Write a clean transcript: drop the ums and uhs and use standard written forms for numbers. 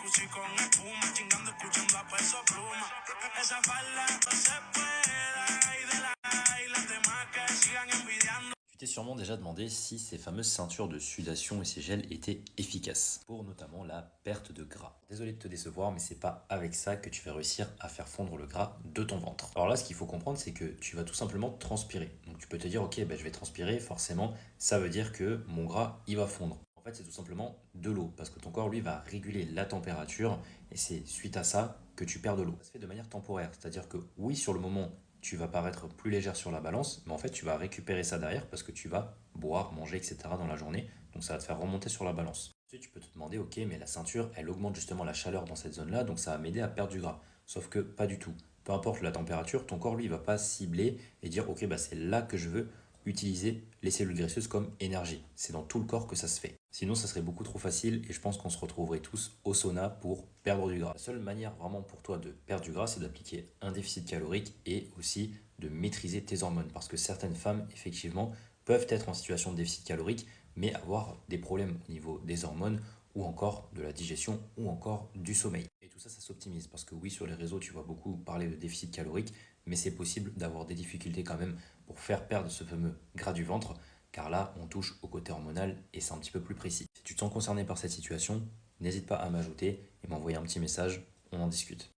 jacuzzi con espuma, chingando, escuchando a Peso Pluma. Esa falda no se pueda y de la y las demás que sigan envidiando. Tu t'es sûrement déjà demandé si ces fameuses ceintures de sudation et ces gels étaient efficaces pour notamment la perte de gras. Désolé de te décevoir, mais c'est pas avec ça que tu vas réussir à faire fondre le gras de ton ventre. Alors là, ce qu'il faut comprendre, c'est que tu vas tout simplement transpirer. Donc tu peux te dire, ok, je vais transpirer, forcément, ça veut dire que mon gras, il va fondre. En fait, c'est tout simplement de l'eau, parce que ton corps, lui, va réguler la température, et c'est suite à ça que tu perds de l'eau. Ça se fait de manière temporaire, c'est-à-dire que oui, sur le moment, tu vas paraître plus légère sur la balance, mais en fait, tu vas récupérer ça derrière parce que tu vas boire, manger, etc. dans la journée. Donc, ça va te faire remonter sur la balance. Ensuite, tu peux te demander, ok, mais la ceinture, elle augmente justement la chaleur dans cette zone-là, donc ça va m'aider à perdre du gras. Sauf que pas du tout. Peu importe la température, ton corps, lui, il va pas cibler et dire, ok, c'est là que je veux utiliser les cellules graisseuses comme énergie. C'est dans tout le corps que ça se fait. Sinon, ça serait beaucoup trop facile et je pense qu'on se retrouverait tous au sauna pour perdre du gras. La seule manière vraiment pour toi de perdre du gras, c'est d'appliquer un déficit calorique et aussi de maîtriser tes hormones. Parce que certaines femmes, effectivement, peuvent être en situation de déficit calorique, mais avoir des problèmes au niveau des hormones ou encore de la digestion ou encore du sommeil. Et tout ça, ça s'optimise parce que oui, sur les réseaux, tu vois beaucoup parler de déficit calorique, mais c'est possible d'avoir des difficultés quand même pour faire perdre ce fameux gras du ventre, car là, on touche au côté hormonal et c'est un petit peu plus précis. Si tu te sens concerné par cette situation, n'hésite pas à m'ajouter et m'envoyer un petit message, on en discute.